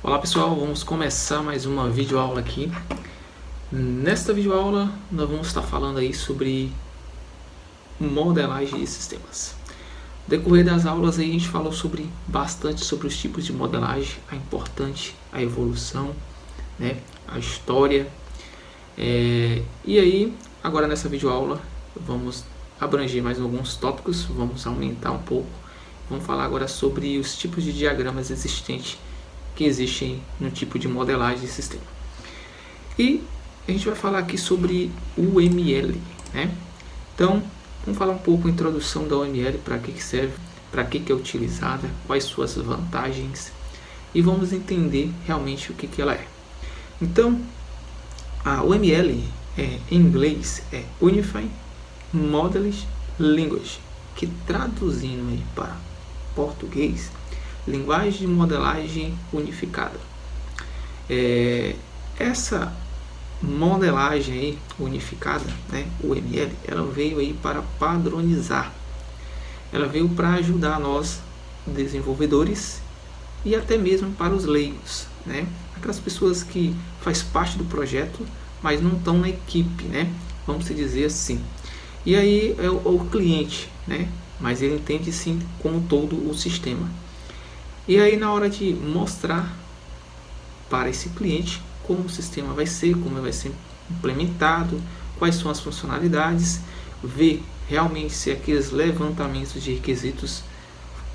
Olá pessoal, vamos começar mais uma videoaula aqui. Nesta videoaula nós vamos estar falando aí sobre modelagem de sistemas. No decorrer das aulas aí a gente falou bastante sobre os tipos de modelagem, a evolução, né, a história. E aí agora nessa videoaula vamos abranger mais alguns tópicos, vamos aumentar um pouco. Vamos falar agora sobre os tipos de diagramas existentes que existem no tipo de modelagem de sistema. E a gente vai falar aqui sobre o UML, né? Então, vamos falar um pouco a introdução da UML, para que serve, para que é utilizada, quais suas vantagens, e vamos entender realmente o que ela é. Então, a UML em inglês é Unified Modeling Language, que traduzindo aí para português, linguagem de modelagem unificada. Essa modelagem aí unificada, né, UML, ela veio aí para padronizar. Ela veio para ajudar nós, desenvolvedores, e até mesmo para os leigos, né? Aquelas pessoas que faz parte do projeto, mas não estão na equipe, né? Vamos dizer assim. E aí é o cliente, né? Mas ele entende sim como todo o sistema. E aí na hora de mostrar para esse cliente como o sistema vai ser, como vai ser implementado, quais são as funcionalidades, ver realmente se aqueles levantamentos de requisitos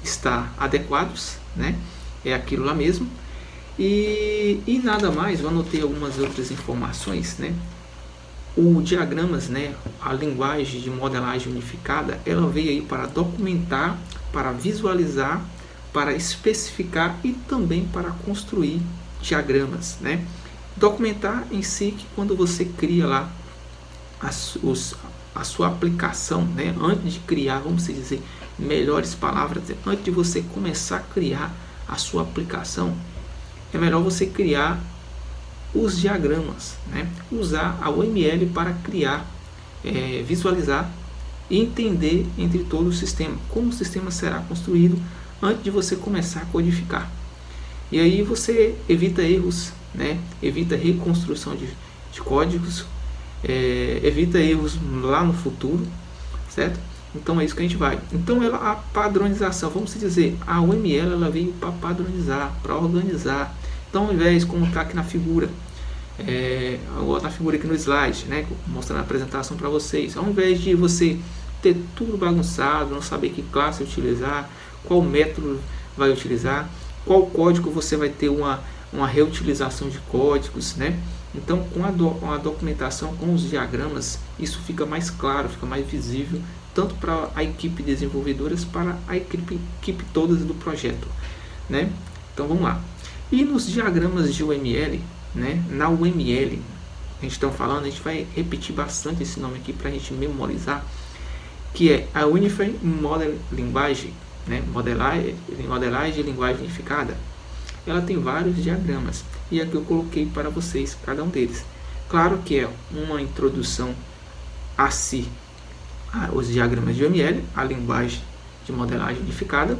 estão adequados, né? É aquilo lá mesmo. E nada mais, eu anotei algumas outras informações, né? O diagramas, né, a linguagem de modelagem unificada, ela veio aí para documentar, para visualizar, para especificar e também para construir diagramas, né? Documentar em si que quando você cria lá a sua aplicação, né? Antes de criar, vamos dizer, melhores palavras, antes de você começar a criar a sua aplicação, é melhor você criar os diagramas, né? Usar a UML para criar, visualizar e entender entre todo o sistema, como o sistema será construído antes de você começar a codificar. E aí você evita erros, né? Evita reconstrução de códigos, evita erros lá no futuro, certo? Então é isso que a gente vai. Então a padronização, vamos dizer, a UML ela veio para padronizar, para organizar. Então ao invés, como está aqui na figura, agora na figura aqui no slide, né, mostrando a apresentação para vocês, ao invés de você ter tudo bagunçado, não saber que classe utilizar, qual método vai utilizar, qual código você vai ter uma reutilização de códigos, né? Então com a documentação, com os diagramas, isso fica mais claro, fica mais visível, tanto para a equipe desenvolvedora, para a equipe toda do projeto, né? Então vamos lá. E nos diagramas de UML, né, na UML, a gente está falando, a gente vai repetir bastante esse nome aqui para a gente memorizar, que é a Unified Modeling Language, né, modelagem de linguagem unificada. Ela tem vários diagramas e aqui eu coloquei para vocês cada um deles. Claro que é uma introdução a si, os diagramas de UML, a linguagem de modelagem unificada,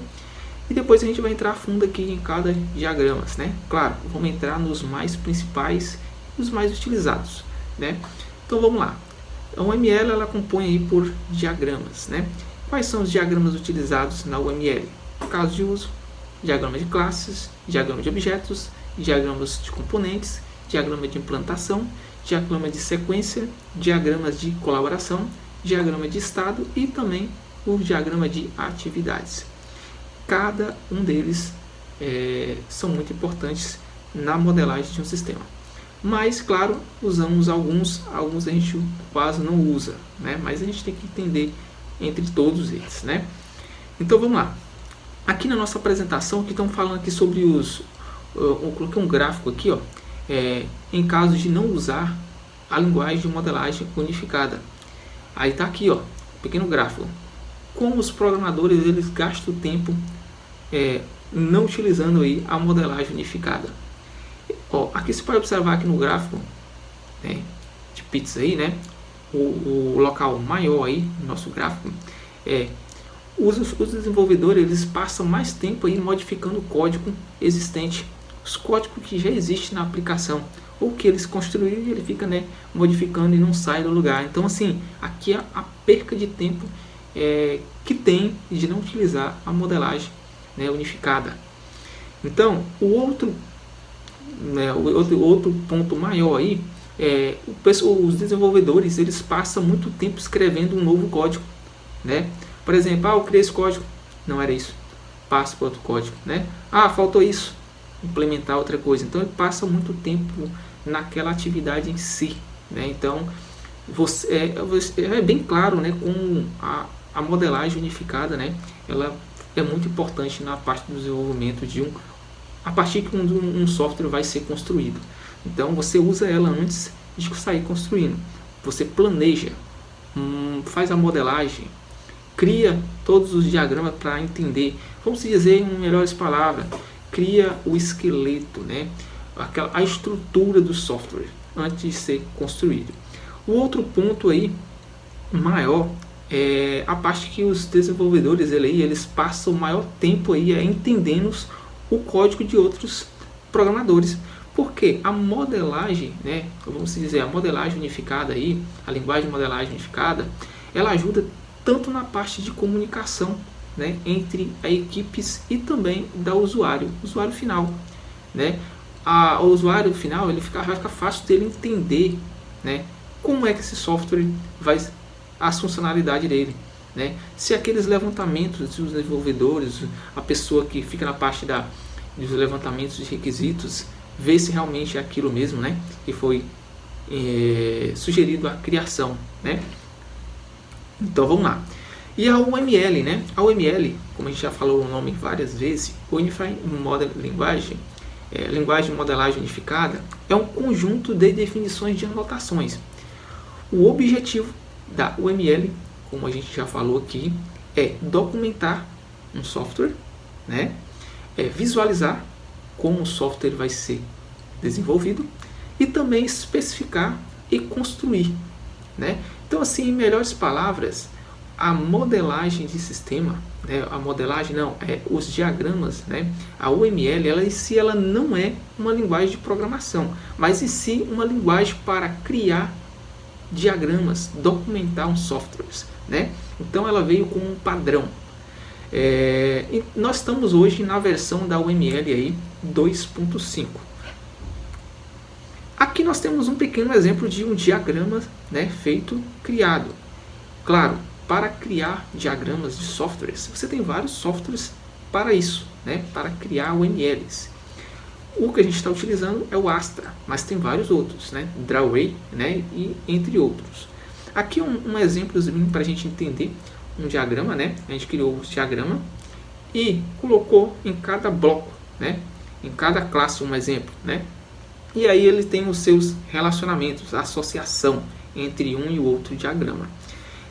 e depois a gente vai entrar a fundo aqui em cada diagrama, né? Claro, vamos entrar nos mais principais e os mais utilizados, né? Então vamos lá. A UML ela compõe aí por diagramas, né? Quais são os diagramas utilizados na UML? Caso de uso, diagrama de classes, diagrama de objetos, diagramas de componentes, diagrama de implantação, diagrama de sequência, diagramas de colaboração, diagrama de estado e também o diagrama de atividades. Cada um deles são muito importantes na modelagem de um sistema. Mas, claro, usamos alguns a gente quase não usa, né? Mas a gente tem que entender entre todos eles, né? Então vamos lá. Aqui na nossa apresentação, que estamos falando aqui sobre eu coloquei um gráfico aqui, ó, em caso de não usar a linguagem de modelagem unificada. Aí está aqui, ó, pequeno gráfico. Como os programadores eles gastam tempo não utilizando aí a modelagem unificada. Ó, aqui você pode observar aqui no gráfico, né, de pizza aí, né, o local maior aí no nosso gráfico os desenvolvedores eles passam mais tempo aí modificando o código existente os códigos que já existem na aplicação, ou que eles construíram e ele fica, né, modificando e não sai do lugar. Então, assim, aqui é a perca de tempo que tem de não utilizar a modelagem, né, unificada. Então, o outro ponto maior aí os desenvolvedores, eles passam muito tempo escrevendo um novo código, né? Por exemplo, eu criei esse código, não era isso, passa para outro código, né? Faltou isso, implementar outra coisa. Então ele passa muito tempo naquela atividade em si, né? Então é bem claro, né, com a modelagem unificada, né? Ela é muito importante na parte do desenvolvimento a partir que um software vai ser construído. Então você usa ela antes de sair construindo. Você planeja, faz a modelagem, cria todos os diagramas para entender, vamos dizer em melhores palavras, cria o esqueleto, né? A estrutura do software antes de ser construído. O outro ponto aí maior é a parte que os desenvolvedores eles passam o maior tempo aí entendendo o código de outros programadores. Porque a modelagem, né, vamos dizer, a modelagem unificada aí, a linguagem de modelagem unificada, ela ajuda tanto na parte de comunicação, né, entre as equipes e também da usuário final, né? O usuário final vai ficar fácil dele entender, né, como é que esse software a funcionalidade dele, né? Se aqueles levantamentos dos desenvolvedores, a pessoa que fica na parte dos levantamentos de requisitos, ver se realmente é aquilo mesmo, né, que foi sugerido a criação, né? Então vamos lá. E a UML, né? A UML, como a gente já falou o nome várias vezes, Unified Model Language, linguagem de modelagem unificada, é um conjunto de definições de anotações. O objetivo da UML, como a gente já falou aqui, é documentar um software, né? Visualizar como o software vai ser desenvolvido e também especificar e construir, né? Então, assim, em melhores palavras, a modelagem de sistema, né? A modelagem não, os diagramas, né? A UML, ela em si ela não é uma linguagem de programação, mas em si uma linguagem para criar diagramas, documentar um softwares, né? Então ela veio como um padrão. E nós estamos hoje na versão da UML aí 2.5. Aqui nós temos um pequeno exemplo de um diagrama, né, criado. Claro, para criar diagramas de softwares, você tem vários softwares para isso, né, para criar UMLs. O que a gente está utilizando é o Astra, mas tem vários outros, né, Drawway, né, e entre outros. Aqui um exemplozinho para a gente entender um diagrama, né? A gente criou o diagrama e colocou em cada bloco, né? Em cada classe um exemplo, né? E aí ele tem os seus relacionamentos, a associação entre um e o outro diagrama.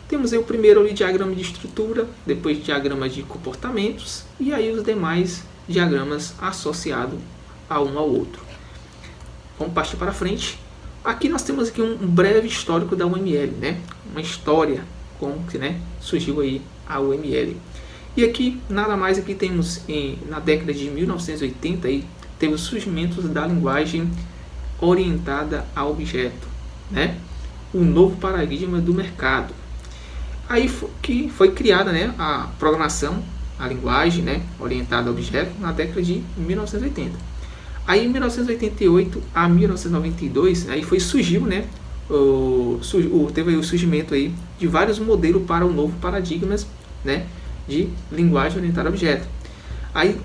Temos aí o primeiro ali, diagrama de estrutura, depois diagrama de comportamentos e aí os demais diagramas associados a um ao outro. Vamos partir para frente. Aqui nós temos aqui um breve histórico da UML, né? Uma história como que, né, surgiu aí a UML. E aqui nada mais aqui temos na década de 1980 aí teve o surgimento da linguagem orientada a objeto, né? O novo paradigma do mercado. Aí que foi criada, né, a programação, a linguagem, né, orientada a objeto na década de 1980. Aí em 1988 a 1992 aí surgiu, né, teve o surgimento aí de vários modelos para o novo paradigma, né, de linguagem orientada a objeto. Aí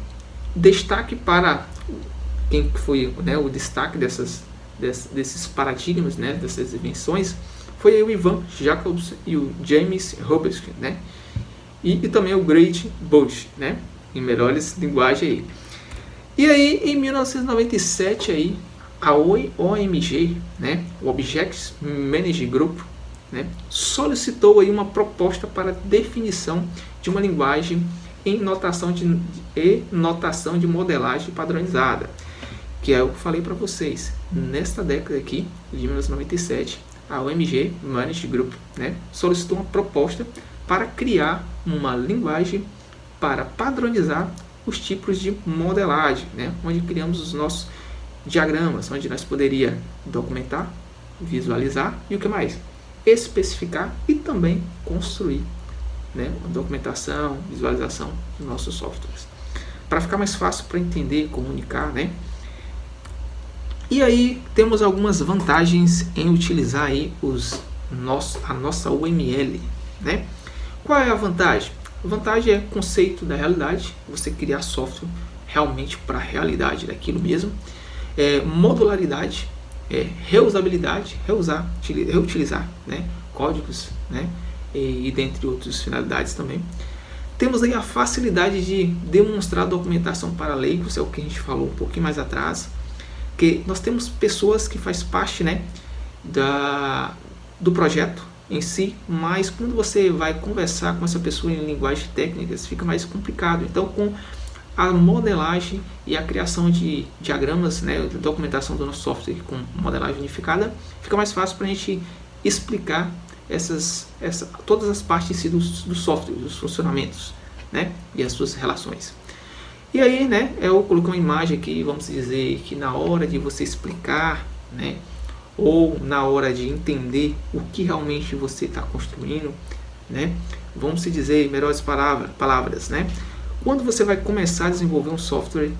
destaque para quem foi, né, o destaque desses paradigmas, né, dessas invenções foi o Ivan Jacobs e o James Robert, né, e também o Great Bush, né, em melhores linguagens aí. E aí em 1997 aí a OMG, né, o Object Management Group, né, solicitou aí uma proposta para definição de uma linguagem em notação de modelagem padronizada, que é o que eu falei para vocês. Nesta década aqui, de 1997, a OMG Management Group, né, solicitou uma proposta para criar uma linguagem para padronizar os tipos de modelagem, né? Onde criamos os nossos diagramas, onde nós poderia documentar, visualizar e o que mais? Especificar e também construir, né? Documentação, visualização dos nossos softwares. Para ficar mais fácil para entender, comunicar, né? E aí temos algumas vantagens em utilizar aí a nossa UML, né? Qual é a vantagem? A vantagem é o conceito da realidade, você criar software realmente para a realidade daquilo mesmo. Modularidade, reusabilidade, reutilizar, né? Códigos, né? E dentre outras finalidades também. Temos aí a facilidade de demonstrar documentação para leigos, é o que a gente falou um pouquinho mais atrás, que nós temos pessoas que faz parte, né, do projeto em si, mas quando você vai conversar com essa pessoa em linguagens técnicas, fica mais complicado. Então, com a modelagem e a criação de diagramas, né, documentação do nosso software com modelagem unificada, fica mais fácil para a gente explicar todas as partes em si do software, dos funcionamentos, né, e as suas relações. E aí, né, eu coloquei uma imagem aqui, vamos dizer que na hora de você explicar, né, ou na hora de entender o que realmente você está construindo, né, vamos dizer melhores palavras, né, quando você vai começar a desenvolver um software,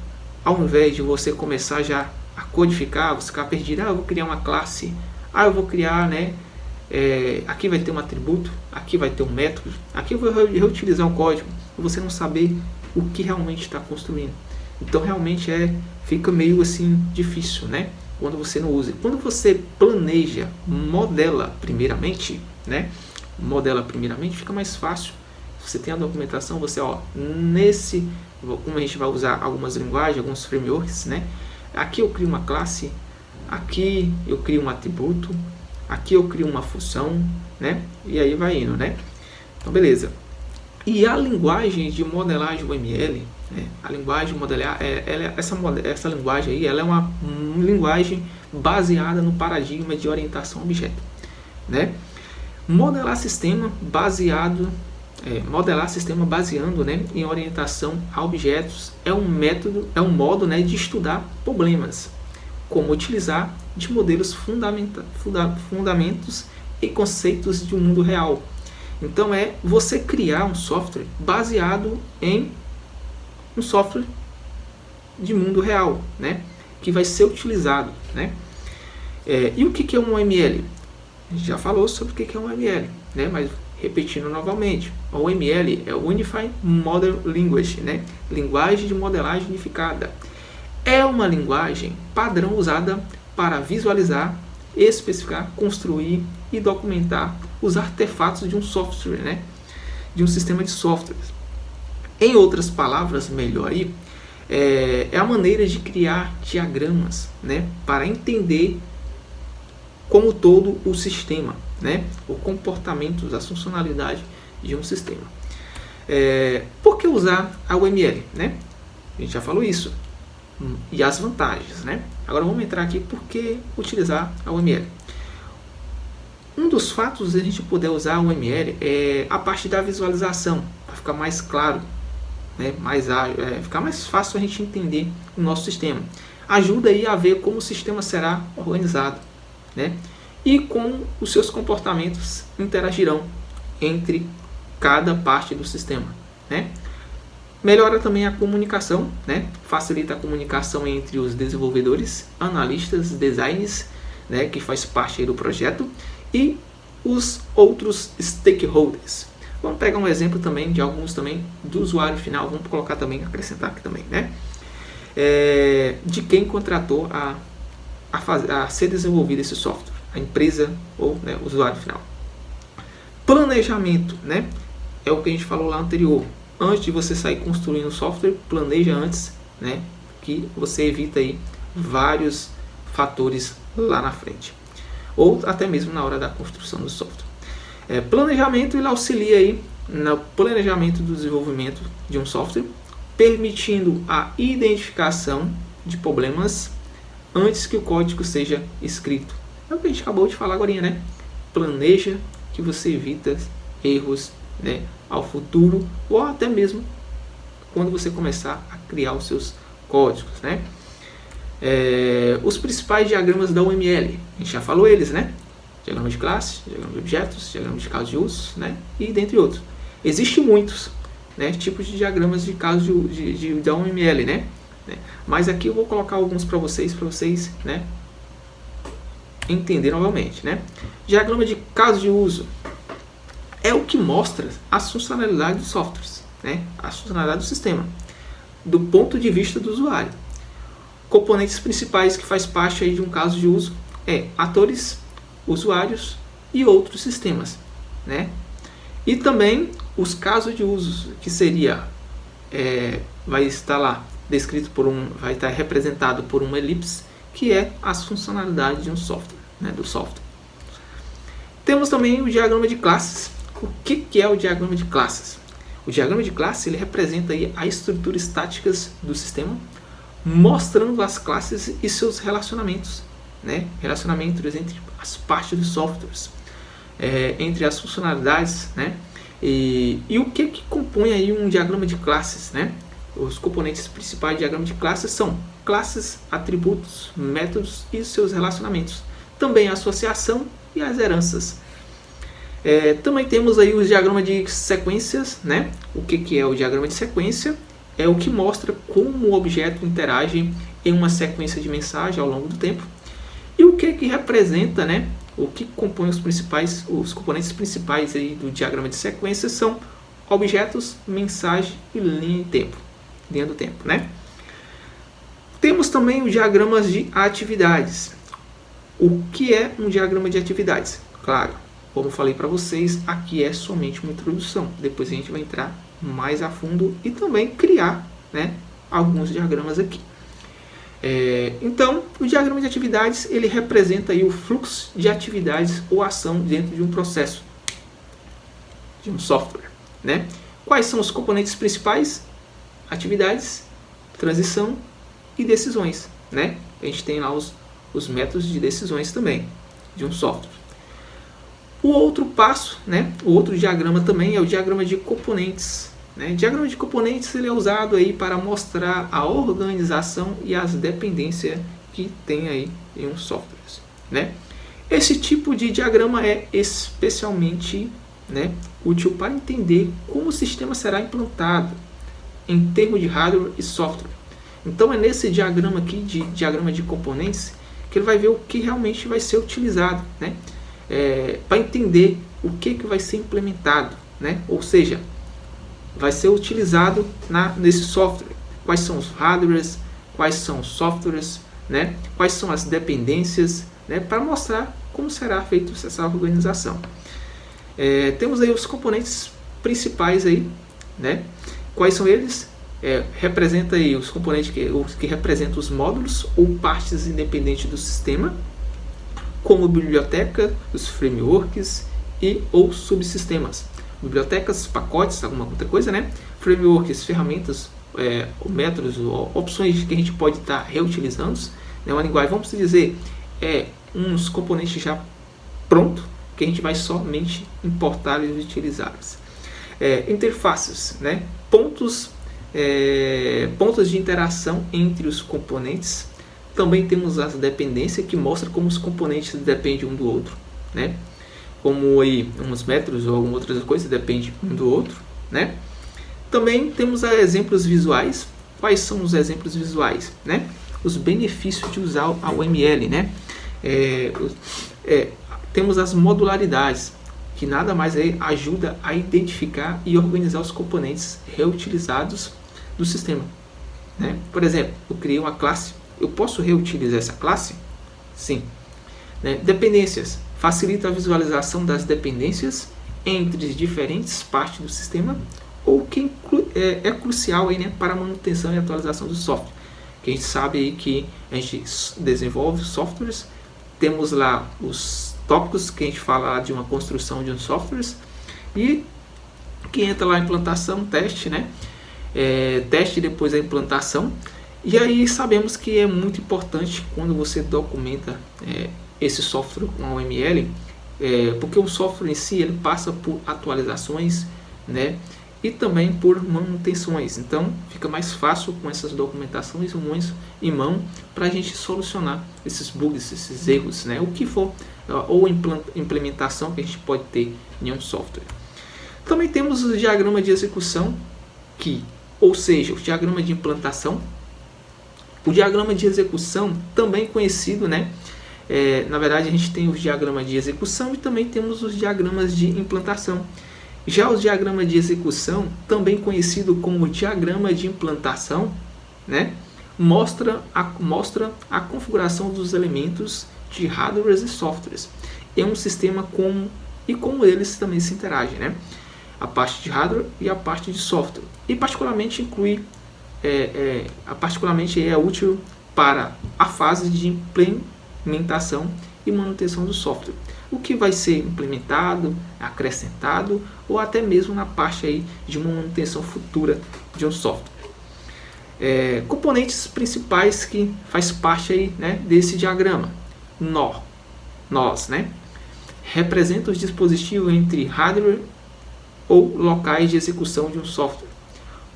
ao invés de você começar já a codificar, você ficar perdido, eu vou criar uma classe, eu vou criar, né, aqui vai ter um atributo, aqui vai ter um método, aqui eu vou reutilizar um código, e você não saber o que realmente está construindo. Então realmente fica meio assim difícil, né? Quando você não usa. Quando você planeja, modela primeiramente, né? Fica mais fácil. Você tem a documentação, você, como a gente vai usar algumas linguagens, alguns frameworks, né? Aqui eu crio uma classe, aqui eu crio um atributo, aqui eu crio uma função, né? E aí vai indo, né? Então beleza. E a linguagem de modelagem UML, né? A linguagem de modelar, essa linguagem aí, ela é uma linguagem baseada no paradigma de orientação a objeto, né? Modelar sistema baseando, né, em orientação a objetos é um modo, né, de estudar problemas, como utilizar de modelos fundamentos e conceitos de um mundo real. Então você criar um software baseado em um software de mundo real, né, que vai ser utilizado, né. E o que é um UML? A gente já falou sobre o que é um UML, né, mas repetindo novamente, o UML é o Unified Model Language, né, linguagem de modelagem unificada. É uma linguagem padrão usada para visualizar, especificar, construir e documentar os artefatos de um software, né, de um sistema de softwares. Em outras palavras, melhor aí, é a maneira de criar diagramas, né, para entender como todo o sistema, né, o comportamento, a funcionalidade de um sistema. Por que usar a UML, né? A gente já falou isso. E as vantagens, né? Agora vamos entrar aqui por que utilizar a UML. Um dos fatos de a gente poder usar a UML é a parte da visualização, para ficar mais claro, né? Ficar mais fácil a gente entender o nosso sistema. Ajuda aí a ver como o sistema será organizado, né? E como os seus comportamentos interagirão entre cada parte do sistema, né? Melhora também a comunicação, né? Facilita a comunicação entre os desenvolvedores, analistas, designers, né? Que faz parte aí do projeto, e os outros stakeholders. Vamos pegar um exemplo também de alguns também do usuário final, vamos colocar também, acrescentar aqui também, né? De quem contratou a ser desenvolvido esse software, a empresa ou, né, o usuário final. Planejamento, né? É o que a gente falou lá anterior. Antes de você sair construindo software, planeja antes, né? Que você evita aí vários fatores lá na frente. Ou até mesmo na hora da construção do software. Planejamento, ele auxilia aí no planejamento do desenvolvimento de um software, permitindo a identificação de problemas antes que o código seja escrito. É o que a gente acabou de falar agora, né? Planeja que você evita erros, né, ao futuro, ou até mesmo quando você começar a criar os seus códigos, né? Os principais diagramas da UML, a gente já falou eles, né? Diagrama de classe, diagrama de objetos, diagrama de caso de uso, né? E dentre outros. Existem muitos, né, tipos de diagramas de caso da UML, né? Mas aqui eu vou colocar alguns para vocês, né, entender novamente, né? Diagrama de caso de uso é o que mostra as funcionalidades dos softwares, né? A funcionalidade do sistema, do ponto de vista do usuário. Componentes principais que faz parte aí de um caso de uso atores, usuários e outros sistemas, né? E também os casos de uso, que seria vai estar lá descrito vai estar representado por uma elipse, que é as funcionalidades de um software, né, do software. Temos também o diagrama de classes. O que é o diagrama de classes? O diagrama de classe ele representa aí a estrutura estática do sistema, mostrando as classes e seus relacionamentos, né? Relacionamentos entre as partes dos softwares, entre as funcionalidades, né? E o que compõe aí um diagrama de classes, né? Os componentes principais do diagrama de classes são classes, atributos, métodos e seus relacionamentos. Também a associação e as heranças. Também temos aí o diagrama de sequências, né? O que é o diagrama de sequência? É o que mostra como o objeto interage em uma sequência de mensagem ao longo do tempo. E o que representa, né? O que compõe os componentes principais aí do diagrama de sequência são objetos, mensagem e linha do tempo, né? Temos também o diagrama de atividades. O que é um diagrama de atividades? Claro, como falei para vocês, aqui é somente uma introdução. Depois a gente vai entrar mais a fundo e também criar, né, alguns diagramas aqui. Então, o diagrama de atividades ele representa aí o fluxo de atividades ou ação dentro de um processo, de um software, né? Quais são os componentes principais? Atividades, transição e decisões, né? A gente tem lá os métodos de decisões também de um software. O outro passo, né? O outro diagrama também é o diagrama de componentes. O diagrama de componentes ele é usado aí para mostrar a organização e as dependências que tem aí em um software, né? Esse tipo de diagrama é especialmente, né, útil para entender como o sistema será implantado em termos de hardware e software. Então é nesse diagrama aqui, de diagrama de componentes, que ele vai ver o que realmente vai ser utilizado, né? Para entender o que vai ser implementado, né? Ou seja, vai ser utilizado nesse software. Quais são os hardwares, quais são os softwares, né? Quais são as dependências, né? Para mostrar como será feita essa organização. Temos aí os componentes principais aí, né? Quais são eles? Representa aí os componentes que representam os módulos ou partes independentes do sistema, como biblioteca, os frameworks e ou subsistemas. Bibliotecas, pacotes, alguma outra coisa, né? Frameworks, ferramentas, métodos, opções que a gente pode estar reutilizando, né? Uma linguagem, vamos dizer, uns componentes já prontos que a gente vai somente importar e utilizá-los. Interfaces, né? Pontos de interação entre os componentes. Também temos as dependências, que mostra como os componentes dependem um do outro, né? Como aí uns métodos ou algumas outras coisas dependem um do outro, né? Também temos exemplos visuais. Quais são os exemplos visuais, né? Os benefícios de usar a UML, né? Temos as modularidades, que nada mais ajuda a identificar e organizar os componentes reutilizados do sistema, né? Por exemplo, eu criei uma classe, eu posso reutilizar essa classe? Sim. Né? Dependências. Facilita a visualização das dependências entre as diferentes partes do sistema, ou que é crucial aí, né, para a manutenção e atualização do software. Que a gente sabe aí que a gente desenvolve softwares, temos lá os tópicos que a gente fala lá de uma construção de um software, e que entra lá a implantação, teste, né? Teste depois a implantação. E aí sabemos que é muito importante quando você documenta esse software com a UML, porque o software em si ele passa por atualizações, né? e também por manutenções. Então fica mais fácil com essas documentações em mão para a gente solucionar esses bugs, esses erros, né? O que for, ou implementação que a gente pode ter em um software. Também temos o diagrama de execução, ou seja, o diagrama de implantação. O diagrama de execução, também conhecido, né? Na verdade, a gente tem os diagramas de execução e também temos os diagramas de implantação. Já o diagrama de execução, também conhecido como diagrama de implantação, né? mostra a configuração dos elementos de hardware e softwares. É um sistema como eles também se interagem, né? A parte de hardware e a parte de software. E particularmente é útil para a fase de implementação e manutenção do software. O que vai ser implementado, acrescentado ou até mesmo na parte aí de uma manutenção futura de um software. Componentes principais que faz parte aí, né, desse diagrama. Nós, né? Representa os dispositivos entre hardware ou locais de execução de um software,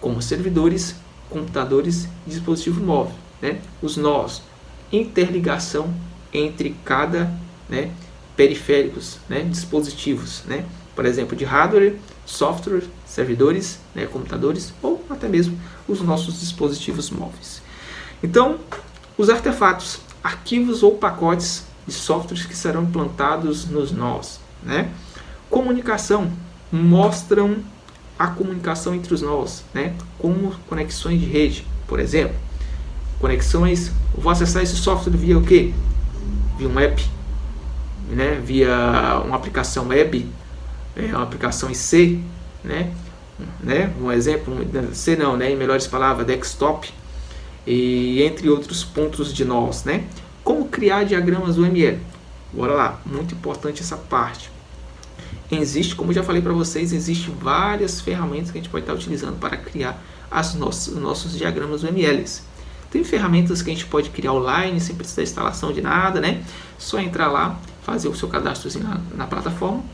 como servidores, computadores e dispositivo móvel, né? Os nós, interligação entre cada, né, periféricos, né, dispositivos, né? Por exemplo, de hardware, software, servidores, né, computadores ou até mesmo os nossos dispositivos móveis. Então, os artefatos, arquivos ou pacotes de softwares que serão implantados nos nós, né? Comunicação, mostram a comunicação entre os nós, né? Como conexões de rede, por exemplo. Conexões, eu vou acessar esse software via o quê? Via um app, né? Via uma aplicação web, uma aplicação em C, né? Um exemplo, C não, né? Em melhores palavras, desktop, e entre outros pontos de nós, né? Como criar diagramas UML? Bora lá, muito importante essa parte. Como eu já falei para vocês, existem várias ferramentas que a gente pode estar utilizando para criar os nossos diagramas UMLs. Tem ferramentas que a gente pode criar online, sem precisar de instalação de nada, né? Só entrar lá, fazer o seu cadastro na plataforma,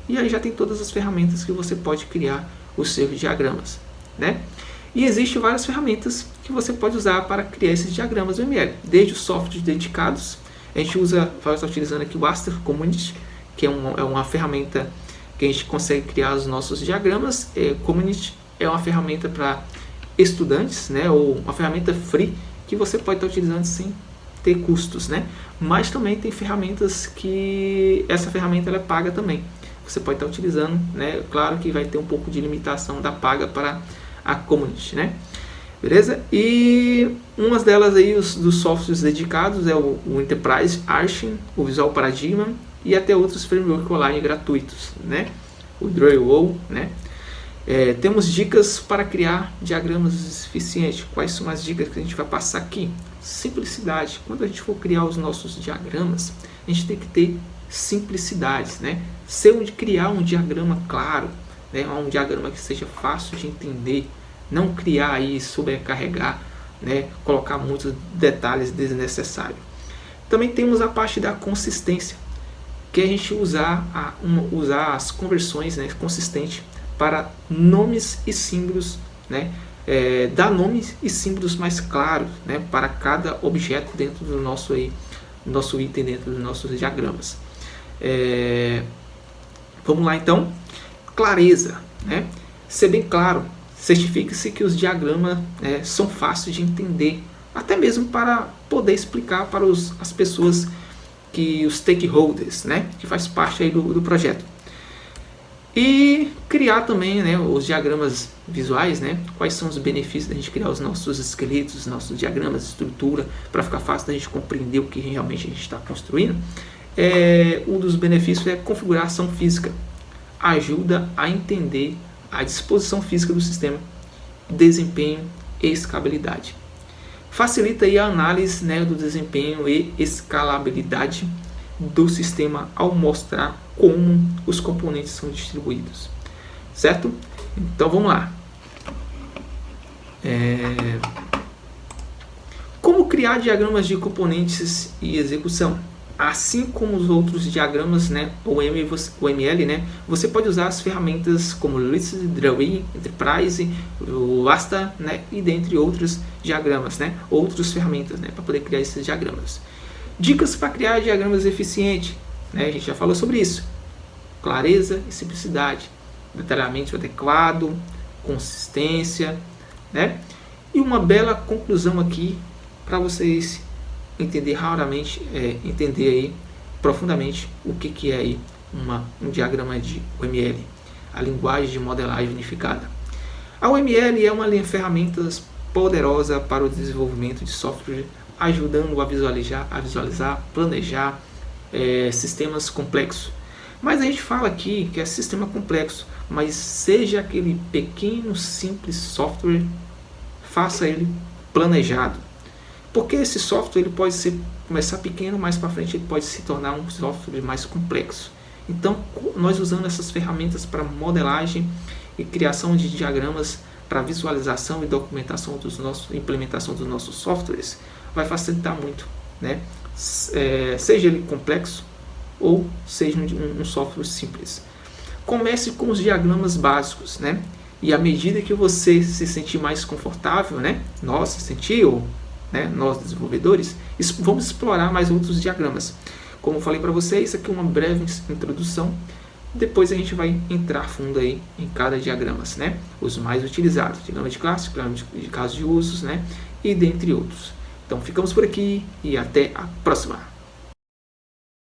e aí já tem todas as ferramentas que você pode criar os seus diagramas, né? E existem várias ferramentas que você pode usar para criar esses diagramas UML, desde os softwares dedicados. A gente vai estar utilizando aqui o Aster Community, que é uma ferramenta que a gente consegue criar os nossos diagramas. Community é uma ferramenta para estudantes, né, ou uma ferramenta free que você pode estar utilizando sem ter custos, né? Mas também tem ferramentas que essa ferramenta ela é paga também. Você pode estar utilizando, né? Claro que vai ter um pouco de limitação da paga para a Community, né? Beleza? E umas delas aí, dos softwares dedicados, é o Enterprise, Arching, o Visual Paradigm e até outros frameworks online gratuitos, né? O Drywall, né? Temos dicas para criar diagramas eficientes. Quais são as dicas que a gente vai passar aqui? Simplicidade. Quando a gente for criar os nossos diagramas, a gente tem que ter simplicidade, né? Criar um diagrama claro, né? Um diagrama que seja fácil de entender, não criar aí, sobrecarregar, né? Colocar muitos detalhes desnecessários. Também temos a parte da consistência, que a gente usar as conversões, né, consistente para nomes e símbolos, né? Dar nomes e símbolos mais claros, né, para cada objeto dentro do nosso item, dentro dos nossos diagramas. Vamos lá então. Clareza, né? Ser bem claro. Certifique-se que os diagramas são fáceis de entender, até mesmo para poder explicar para as pessoas, os stakeholders, né, que faz parte aí do projeto. E criar também, né, os diagramas visuais, né? Quais são os benefícios da gente criar os nossos esqueletos, os nossos diagramas de estrutura, para ficar fácil da gente compreender o que realmente a gente está construindo. Um dos benefícios é configuração física. Ajuda a entender a disposição física do sistema, desempenho e escalabilidade. Facilita aí a análise, né, do desempenho e escalabilidade do sistema ao mostrar como os componentes são distribuídos, certo? Então vamos lá. Como criar diagramas de componentes e execução? Assim como os outros diagramas, né, o ML, né, você pode usar as ferramentas como List, Drawing, Enterprise, o Asta, né, e dentre outros diagramas, né, outras ferramentas, né, para poder criar esses diagramas. Dicas para criar diagramas eficientes, né, a gente já falou sobre isso. Clareza e simplicidade, detalhamento adequado, consistência, né, e uma bela conclusão aqui para vocês entender aí profundamente o que é aí um diagrama de UML, a linguagem de modelagem unificada. A UML é uma linha de ferramentas poderosa para o desenvolvimento de software, ajudando a visualizar, planejar sistemas complexos. Mas a gente fala aqui que é sistema complexo, mas seja aquele pequeno, simples software, faça ele planejado. Porque esse software ele pode começar pequeno, mais para frente ele pode se tornar um software mais complexo. Então, nós usando essas ferramentas para modelagem e criação de diagramas para visualização e documentação implementação dos nossos softwares, vai facilitar muito, né? Seja ele complexo ou seja um software simples. Comece com os diagramas básicos, né? E à medida que você se sentir mais confortável, né? Nós desenvolvedores, vamos explorar mais outros diagramas. Como eu falei para vocês, isso aqui é uma breve introdução. Depois a gente vai entrar fundo aí em cada diagrama, né? Os mais utilizados, diagrama de classe, diagrama de casos de usos, né? E dentre outros. Então ficamos por aqui e até a próxima.